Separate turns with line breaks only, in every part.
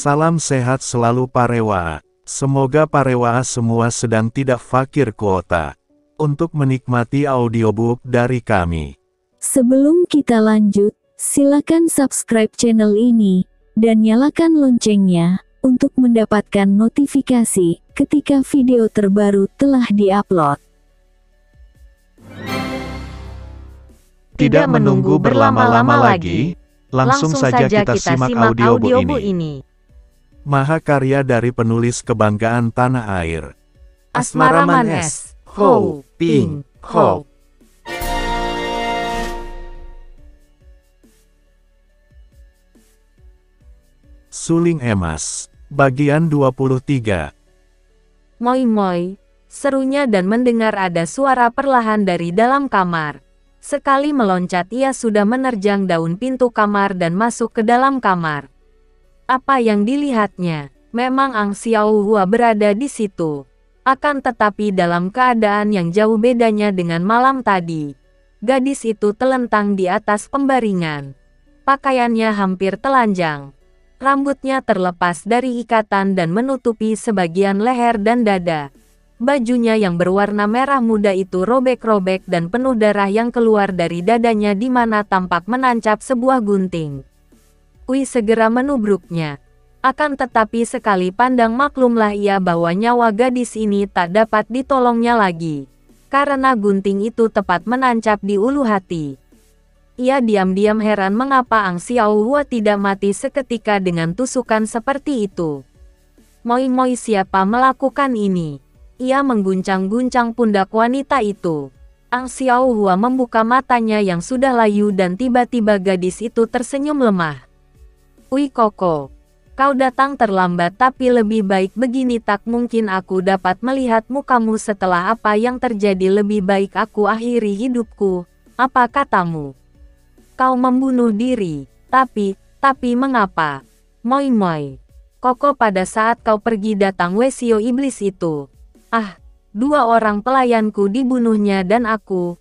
Salam sehat selalu Parewa. Semoga Parewa semua sedang tidak fakir kuota untuk menikmati audiobook dari kami.
Sebelum kita lanjut, silakan subscribe channel ini dan nyalakan loncengnya untuk mendapatkan notifikasi ketika video terbaru telah diupload.
Tidak menunggu berlama-lama lagi, langsung saja kita simak audiobook ini. Mahakarya dari penulis kebanggaan tanah air,
Asmaraman S. Ho Ping Ho.
Suling Emas, bagian 23.
Moi moi, serunya dan mendengar ada suara perlahan dari dalam kamar. Sekali meloncat ia sudah menerjang daun pintu kamar dan masuk ke dalam kamar. Apa yang dilihatnya? Memang Ang Xiaohua berada di situ. Akan tetapi dalam keadaan yang jauh bedanya dengan malam tadi. Gadis itu telentang di atas pembaringan. Pakaiannya hampir telanjang. Rambutnya terlepas dari ikatan dan menutupi sebagian leher dan dada. Bajunya yang berwarna merah muda itu robek-robek dan penuh darah yang keluar dari dadanya di mana tampak menancap sebuah gunting. Kui segera menubruknya. Akan tetapi sekali pandang maklumlah ia bahwa nyawa gadis ini tak dapat ditolongnya lagi. Karena gunting itu tepat menancap di ulu hati. Ia diam-diam heran mengapa Ang Xiaohua tidak mati seketika dengan tusukan seperti itu. Moi siapa melakukan ini? Ia mengguncang-guncang pundak wanita itu. Ang Xiaohua membuka matanya yang sudah layu dan tiba-tiba gadis itu tersenyum lemah. Ui Koko, kau datang terlambat tapi lebih baik begini tak mungkin aku dapat melihat mukamu setelah apa yang terjadi lebih baik aku akhiri hidupku. Apa katamu? Kau membunuh diri, tapi mengapa? Moi, Koko pada saat kau pergi datang Wesio iblis itu. Ah, 2 orang pelayanku dibunuhnya dan aku.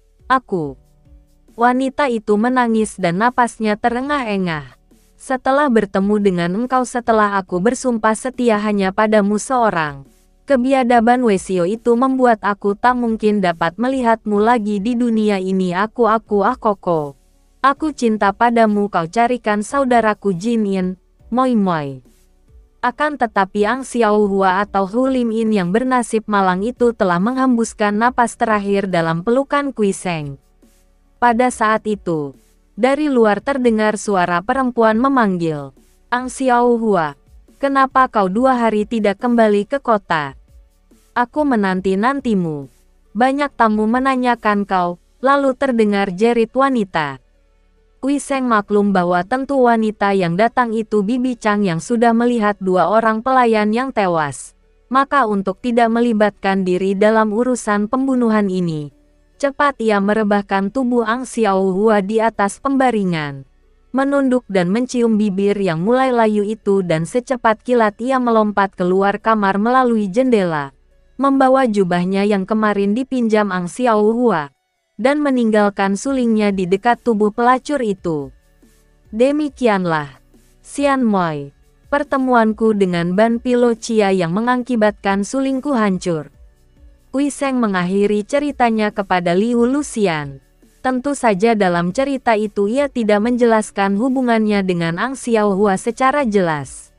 Wanita itu menangis dan napasnya terengah-engah. Setelah bertemu dengan engkau setelah aku bersumpah setia hanya padamu seorang. Kebiadaban Wesio itu membuat aku tak mungkin dapat melihatmu lagi di dunia ini Koko. Aku cinta padamu kau carikan saudaraku Jinin, Moi. Akan tetapi Ang Xiaohua atau Hu Lim In yang bernasib malang itu telah menghembuskan napas terakhir dalam pelukan Kui Seng. Pada saat itu, dari luar terdengar suara perempuan memanggil, Ang Xiaohua, kenapa kau 2 hari tidak kembali ke kota? Aku menanti-nantimu. Banyak tamu menanyakan kau, lalu terdengar jerit wanita. Kui Seng maklum bahwa tentu wanita yang datang itu Bibi Chang yang sudah melihat 2 orang pelayan yang tewas. Maka untuk tidak melibatkan diri dalam urusan pembunuhan ini, cepat ia merebahkan tubuh Ang Xiaohua di atas pembaringan. Menunduk dan mencium bibir yang mulai layu itu dan secepat kilat ia melompat keluar kamar melalui jendela. Membawa jubahnya yang kemarin dipinjam Ang Xiaohua. Dan meninggalkan sulingnya di dekat tubuh pelacur itu. Demikianlah, Xian Moi, pertemuanku dengan Ban Pilo Chia yang mengakibatkan sulingku hancur. Kui Seng mengakhiri ceritanya kepada Liu Luxian. Tentu saja dalam cerita itu ia tidak menjelaskan hubungannya dengan Ang Xiaohua secara jelas.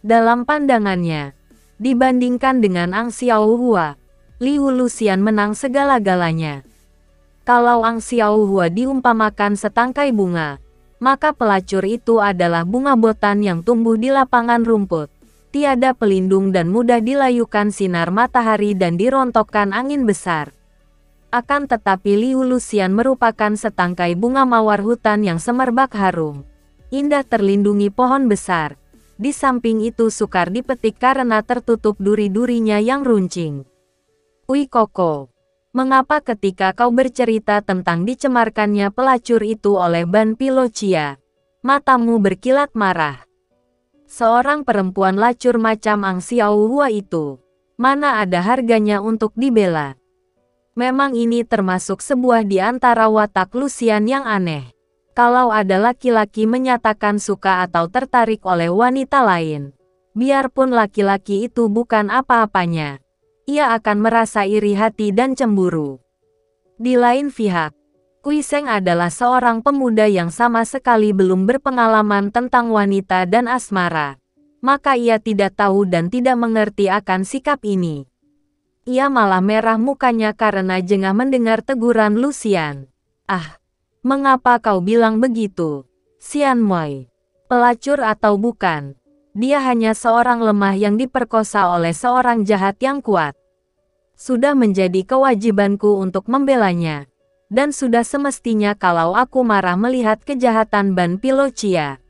Dalam pandangannya, dibandingkan dengan Ang Xiaohua, Liu Luxian menang segala-galanya. Kalau Ang Xiaohua diumpamakan setangkai bunga, maka pelacur itu adalah bunga botan yang tumbuh di lapangan rumput. Tiada pelindung dan mudah dilayukan sinar matahari dan dirontokkan angin besar. Akan tetapi Liu Luxian merupakan setangkai bunga mawar hutan yang semerbak harum. Indah terlindungi pohon besar. Di samping itu sukar dipetik karena tertutup duri-durinya yang runcing. Ui Koko, mengapa ketika kau bercerita tentang dicemarkannya pelacur itu oleh Ban Pilo Chia, matamu berkilat marah? Seorang perempuan lacur macam Ang Xiaohua itu, mana ada harganya untuk dibela? Memang ini termasuk sebuah di antara watak Luxian yang aneh. Kalau ada laki-laki menyatakan suka atau tertarik oleh wanita lain, Biarpun laki-laki itu bukan apa-apanya, ia akan merasa iri hati dan cemburu. Di lain pihak, Kui Seng adalah seorang pemuda yang sama sekali belum berpengalaman tentang wanita dan asmara. Maka ia tidak tahu dan tidak mengerti akan sikap ini. Ia malah merah mukanya karena jengah mendengar teguran Lucian. "Ah, mengapa kau bilang begitu, Xian Moi? Pelacur atau bukan? Dia hanya seorang lemah yang diperkosa oleh seorang jahat yang kuat. Sudah menjadi kewajibanku untuk membelanya. Dan sudah semestinya kalau aku marah melihat kejahatan Ban Pilocia.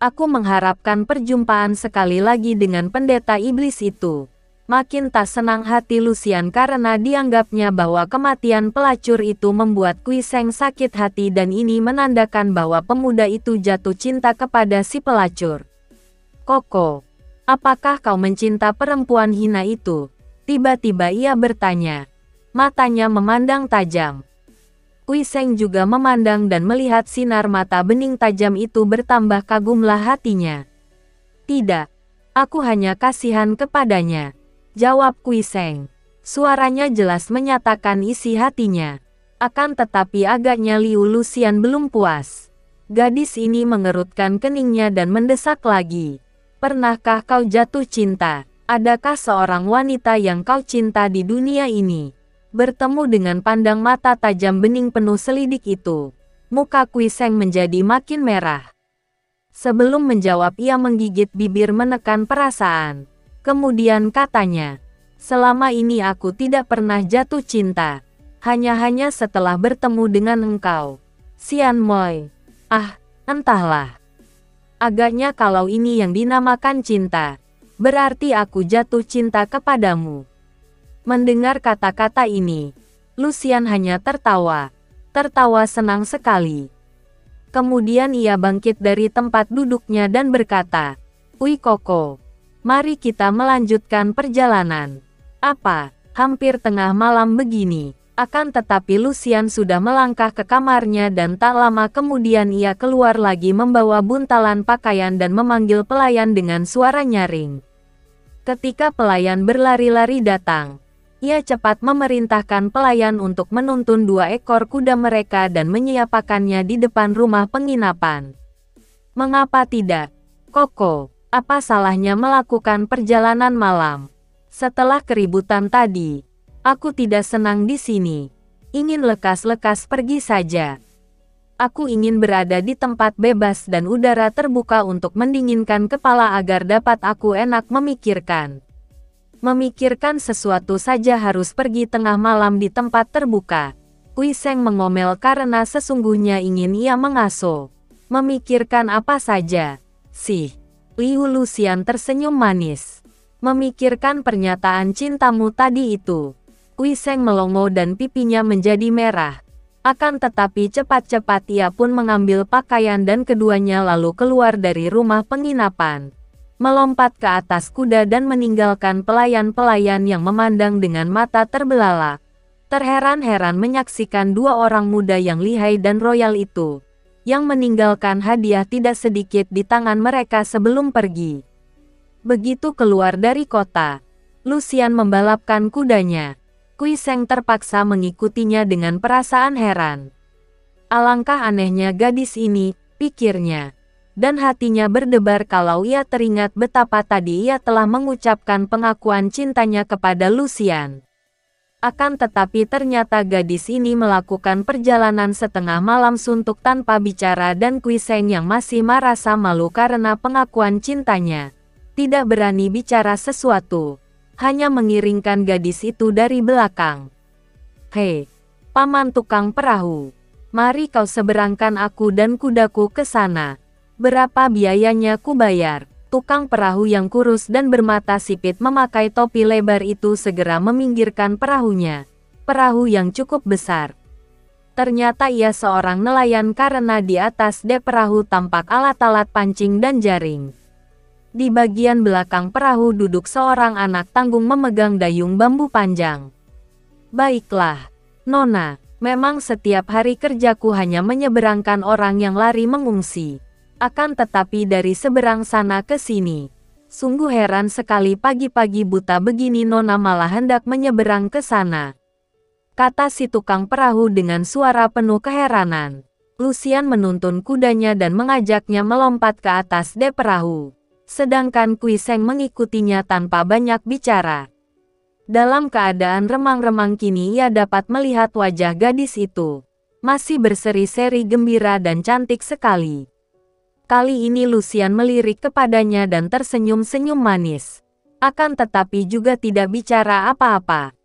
Aku mengharapkan perjumpaan sekali lagi dengan pendeta iblis itu." Makin tak senang hati Lucian karena dianggapnya bahwa kematian pelacur itu membuat Kui Seng sakit hati dan ini menandakan bahwa pemuda itu jatuh cinta kepada si pelacur. "Koko, apakah kau mencinta perempuan hina itu?" Tiba-tiba ia bertanya. Matanya memandang tajam. Kui Seng juga memandang dan melihat sinar mata bening tajam itu bertambah kagumlah hatinya. "Tidak, aku hanya kasihan kepadanya," jawab Kui Seng. Suaranya jelas menyatakan isi hatinya. Akan tetapi agaknya Liu Lucian belum puas. Gadis ini mengerutkan keningnya dan mendesak lagi. "Pernahkah kau jatuh cinta? Adakah seorang wanita yang kau cinta di dunia ini?" Bertemu dengan pandang mata tajam bening penuh selidik itu, muka Kui Seng menjadi makin merah. Sebelum menjawab ia menggigit bibir menekan perasaan. Kemudian katanya, "Selama ini aku tidak pernah jatuh cinta. Hanya setelah bertemu dengan engkau, Xian Moi. Ah, entahlah. Agaknya kalau ini yang dinamakan cinta, berarti aku jatuh cinta kepadamu." Mendengar kata-kata ini, Lucian hanya tertawa. Tertawa senang sekali. Kemudian ia bangkit dari tempat duduknya dan berkata, "Ui Koko, mari kita melanjutkan perjalanan." "Apa, hampir tengah malam begini?" Akan tetapi Lucian sudah melangkah ke kamarnya dan tak lama kemudian ia keluar lagi membawa buntalan pakaian dan memanggil pelayan dengan suara nyaring. Ketika pelayan berlari-lari datang, ia cepat memerintahkan pelayan untuk menuntun 2 ekor kuda mereka dan menyiapkannya di depan rumah penginapan. "Mengapa tidak, Koko? Apa salahnya melakukan perjalanan malam? Setelah keributan tadi, aku tidak senang di sini. Ingin lekas-lekas pergi saja. Aku ingin berada di tempat bebas dan udara terbuka untuk mendinginkan kepala agar dapat aku enak memikirkan." Memikirkan sesuatu saja harus pergi tengah malam di tempat terbuka. Kui Seng mengomel karena sesungguhnya ingin ia mengasuh. "Memikirkan apa saja, sih?" Liu Lucian tersenyum manis. "Memikirkan pernyataan cintamu tadi itu." Kui Seng melongo dan pipinya menjadi merah. Akan tetapi cepat-cepat ia pun mengambil pakaian dan keduanya lalu keluar dari rumah penginapan. Melompat ke atas kuda dan meninggalkan pelayan-pelayan yang memandang dengan mata terbelalak. Terheran-heran menyaksikan 2 orang muda yang lihai dan royal itu, yang meninggalkan hadiah tidak sedikit di tangan mereka sebelum pergi. Begitu keluar dari kota, Lucian membalapkan kudanya. Kui Seng terpaksa mengikutinya dengan perasaan heran. Alangkah anehnya gadis ini, pikirnya. Dan hatinya berdebar kalau ia teringat betapa tadi ia telah mengucapkan pengakuan cintanya kepada Lucian. Akan tetapi ternyata gadis ini melakukan perjalanan setengah malam suntuk tanpa bicara dan Kui Seng yang masih merasa malu karena pengakuan cintanya, tidak berani bicara sesuatu, hanya mengiringkan gadis itu dari belakang. "Hei, paman tukang perahu, mari kau seberangkan aku dan kudaku ke sana. Berapa biayanya ku bayar?" Tukang perahu yang kurus dan bermata sipit memakai topi lebar itu segera meminggirkan perahunya. Perahu yang cukup besar. Ternyata ia seorang nelayan karena di atas dek perahu tampak alat-alat pancing dan jaring. Di bagian belakang perahu duduk seorang anak tanggung memegang dayung bambu panjang. "Baiklah, Nona, memang setiap hari kerjaku hanya menyeberangkan orang yang lari mengungsi. Akan tetapi dari seberang sana ke sini, Sungguh heran sekali pagi-pagi buta begini Nona malah hendak menyeberang ke sana. Kata si tukang perahu dengan suara penuh keheranan. Lucian menuntun kudanya dan mengajaknya melompat ke atas dek perahu. Sedangkan Kui Seng mengikutinya tanpa banyak bicara. Dalam keadaan remang-remang kini ia dapat melihat wajah gadis itu. Masih berseri-seri gembira dan cantik sekali. Kali ini Lucian melirik kepadanya dan tersenyum-senyum manis. Akan tetapi juga tidak bicara apa-apa.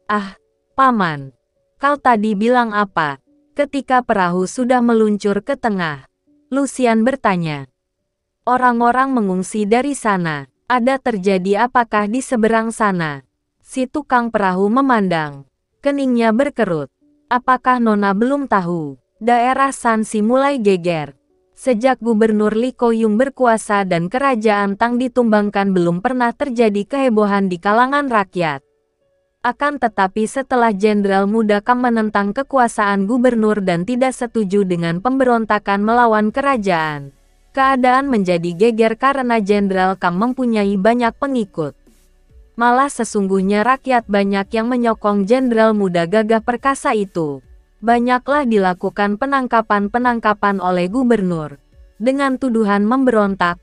"Ah, Paman, kau tadi bilang apa?" Ketika perahu sudah meluncur ke tengah, Lucian bertanya. "Orang-orang mengungsi dari sana. Ada terjadi apakah di seberang sana?" Si tukang perahu memandang. Keningnya berkerut. "Apakah Nona belum tahu? Daerah Shanxi mulai geger. Sejak Gubernur Li Koyung berkuasa dan kerajaan Tang ditumbangkan belum pernah terjadi kehebohan di kalangan rakyat. Akan tetapi setelah Jenderal Muda Kam menentang kekuasaan gubernur dan tidak setuju dengan pemberontakan melawan kerajaan, keadaan menjadi geger karena Jenderal Kam mempunyai banyak pengikut. Malah sesungguhnya rakyat banyak yang menyokong Jenderal Muda gagah perkasa itu. Banyaklah dilakukan penangkapan-penangkapan oleh gubernur dengan tuduhan memberontak.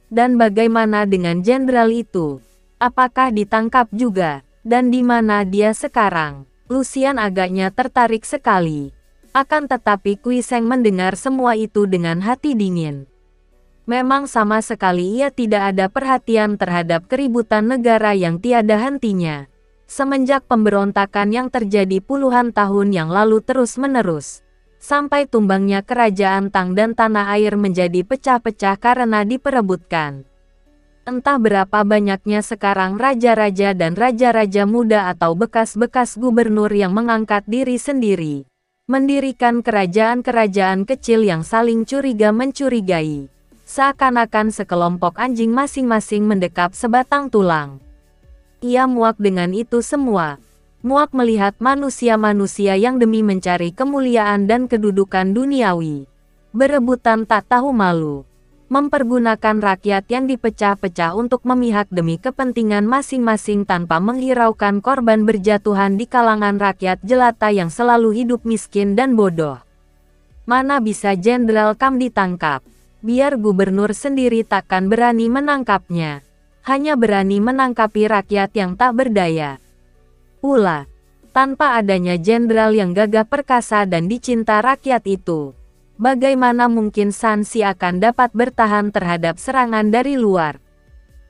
Dan bagaimana dengan jenderal itu? Apakah ditangkap juga? Dan di mana dia sekarang?" Lucian agaknya tertarik sekali. Akan tetapi Kui Seng mendengar semua itu dengan hati dingin. Memang sama sekali ia tidak ada perhatian terhadap keributan negara yang tiada hentinya. Semenjak pemberontakan yang terjadi puluhan tahun yang lalu terus-menerus, sampai tumbangnya kerajaan Tang dan tanah air menjadi pecah-pecah karena diperebutkan. Entah berapa banyaknya sekarang raja-raja dan raja-raja muda atau bekas-bekas gubernur yang mengangkat diri sendiri, mendirikan kerajaan-kerajaan kecil yang saling curiga-mencurigai, seakan-akan sekelompok anjing masing-masing mendekap sebatang tulang. Ia muak dengan itu semua. Muak melihat manusia-manusia yang demi mencari kemuliaan dan kedudukan duniawi, berebutan tak tahu malu, mempergunakan rakyat yang dipecah-pecah untuk memihak demi kepentingan masing-masing tanpa menghiraukan korban berjatuhan di kalangan rakyat jelata yang selalu hidup miskin dan bodoh. Mana bisa Jenderal Kam ditangkap? Biar gubernur sendiri takkan berani menangkapnya. Hanya berani menangkapi rakyat yang tak berdaya. Pula, tanpa adanya jenderal yang gagah perkasa dan dicinta rakyat itu, bagaimana mungkin Shanxi akan dapat bertahan terhadap serangan dari luar?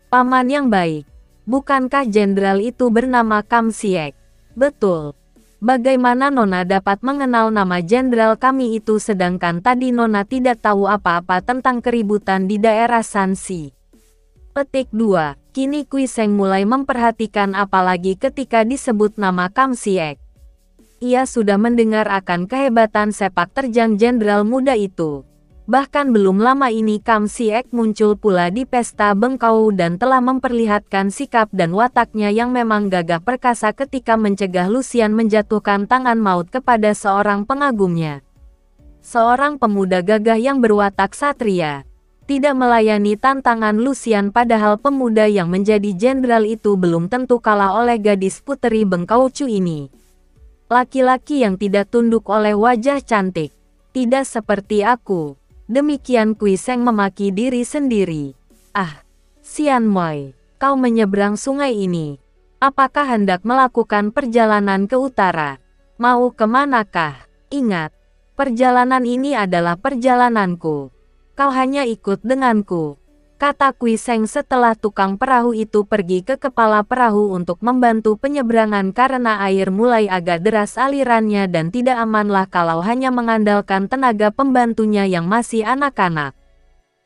Paman yang baik, bukankah jenderal itu bernama Kam Siek? Betul. Bagaimana Nona dapat mengenal nama jenderal kami itu sedangkan tadi Nona tidak tahu apa-apa tentang keributan di daerah Shanxi? Petik 2. Kini Kui Seng mulai memperhatikan apalagi ketika disebut nama Kam Siek. Ia sudah mendengar akan kehebatan sepak terjang jenderal muda itu. Bahkan belum lama ini Kam Siek muncul pula di pesta Bengkau dan telah memperlihatkan sikap dan wataknya yang memang gagah perkasa ketika mencegah Lucian menjatuhkan tangan maut kepada seorang pengagumnya. Seorang pemuda gagah yang berwatak satria, tidak melayani tantangan Lucian padahal pemuda yang menjadi jenderal itu belum tentu kalah oleh gadis puteri Bengkaucu ini. Laki-laki yang tidak tunduk oleh wajah cantik. Tidak seperti aku. Demikian Kui Seng memaki diri sendiri. Sian Moi, kau menyeberang sungai ini. Apakah hendak melakukan perjalanan ke utara? Mau kemanakah? Ingat, perjalanan ini adalah perjalananku. Kau hanya ikut denganku, kata Kui Seng setelah tukang perahu itu pergi ke kepala perahu untuk membantu penyeberangan karena air mulai agak deras alirannya dan tidak amanlah kalau hanya mengandalkan tenaga pembantunya yang masih anak-anak.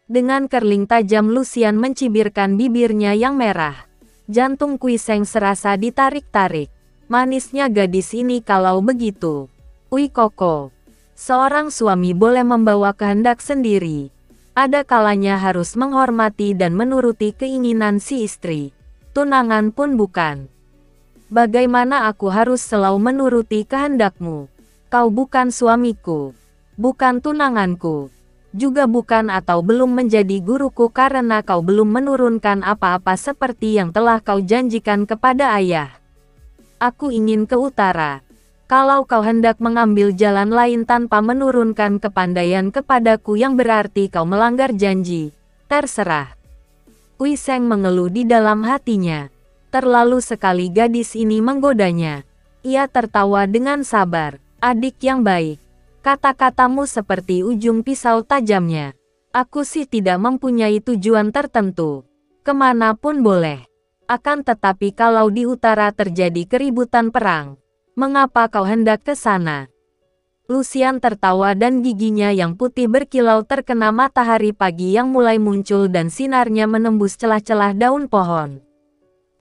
Dengan kerling tajam Lucian mencibirkan bibirnya yang merah. Jantung Kui Seng serasa ditarik-tarik. Manisnya gadis ini kalau begitu. Ui Koko, seorang suami boleh membawa kehendak sendiri. Ada kalanya harus menghormati dan menuruti keinginan si istri. Tunangan pun bukan. Bagaimana aku harus selalu menuruti kehendakmu? Kau bukan suamiku, bukan tunanganku. Juga bukan atau belum menjadi guruku karena kau belum menurunkan apa-apa seperti yang telah kau janjikan kepada ayah. Aku ingin ke utara. Kalau kau hendak mengambil jalan lain tanpa menurunkan kepandaian kepadaku yang berarti kau melanggar janji, terserah. Kui Seng mengeluh di dalam hatinya. Terlalu sekali gadis ini menggodanya. Ia tertawa dengan sabar. Adik yang baik. Kata-katamu seperti ujung pisau tajamnya. Aku sih tidak mempunyai tujuan tertentu. Kemanapun boleh. Akan tetapi kalau di utara terjadi keributan perang, mengapa kau hendak ke sana? Lucian tertawa dan giginya yang putih berkilau terkena matahari pagi yang mulai muncul dan sinarnya menembus celah-celah daun pohon.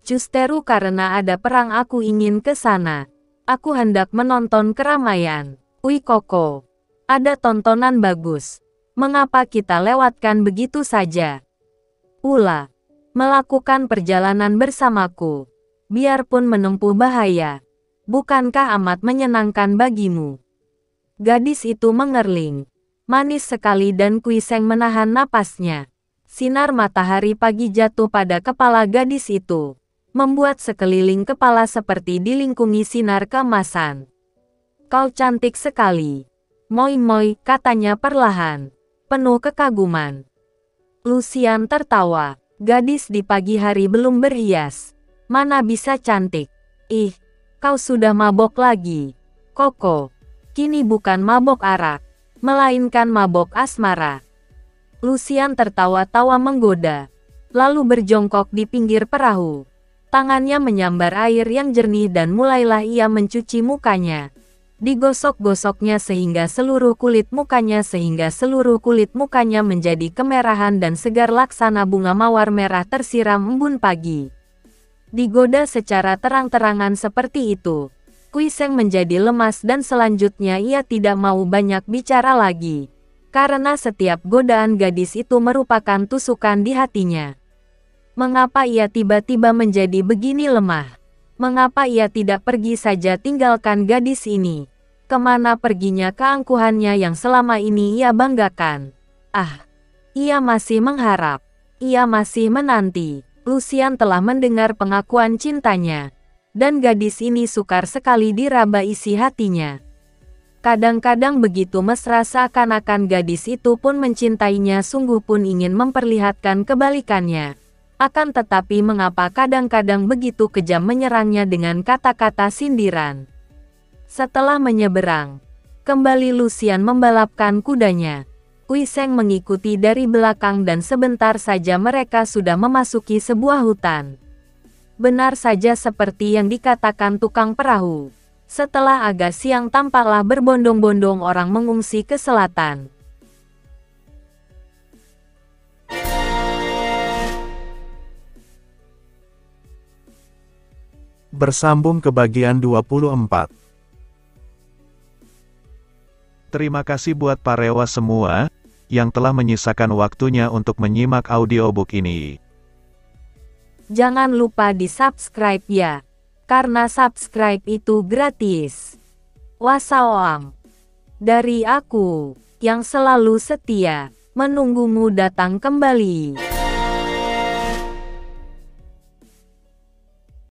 Justru karena ada perang aku ingin ke sana. Aku hendak menonton keramaian. Ui Koko, ada tontonan bagus. Mengapa kita lewatkan begitu saja? Pula, melakukan perjalanan bersamaku, biarpun menempuh bahaya, bukankah amat menyenangkan bagimu? Gadis itu mengerling, manis sekali dan Kui Seng menahan napasnya. Sinar matahari pagi jatuh pada kepala gadis itu, membuat sekeliling kepala seperti dilingkungi sinar keemasan. Kau cantik sekali. Moi, katanya perlahan, penuh kekaguman. Lucian tertawa. Gadis di pagi hari belum berhias. Mana bisa cantik. Ih, kau sudah mabok lagi. Koko, kini bukan mabok arak, melainkan mabok asmara. Lucian tertawa-tawa menggoda, lalu berjongkok di pinggir perahu. Tangannya menyambar air yang jernih dan mulailah ia mencuci mukanya. Digosok-gosoknya sehingga seluruh kulit mukanya menjadi kemerahan dan segar laksana bunga mawar merah tersiram embun pagi. Digoda secara terang-terangan seperti itu, Kui Seng menjadi lemas dan selanjutnya ia tidak mau banyak bicara lagi. Karena setiap godaan gadis itu merupakan tusukan di hatinya. Mengapa ia tiba-tiba menjadi begini lemah? Mengapa ia tidak pergi saja tinggalkan gadis ini? Kemana perginya keangkuhannya yang selama ini ia banggakan? Ah, ia masih mengharap. Ia masih menanti. Lucian telah mendengar pengakuan cintanya. Dan gadis ini sukar sekali diraba isi hatinya. Kadang-kadang begitu mesra seakan-akan gadis itu pun mencintainya sungguh pun ingin memperlihatkan kebalikannya. Akan tetapi mengapa kadang-kadang begitu kejam menyerangnya dengan kata-kata sindiran. Setelah menyeberang, kembali Lucian membalapkan kudanya. Kui Seng mengikuti dari belakang dan sebentar saja mereka sudah memasuki sebuah hutan. Benar saja seperti yang dikatakan tukang perahu. Setelah agak siang tampaklah berbondong-bondong orang mengungsi ke selatan.
Bersambung ke bagian 24. Terima kasih buat parewa semua, yang telah menyisakan waktunya untuk menyimak audiobook ini.
Jangan lupa di-subscribe ya, karena subscribe itu gratis. Wassalam. Dari aku, yang selalu setia, menunggumu datang kembali.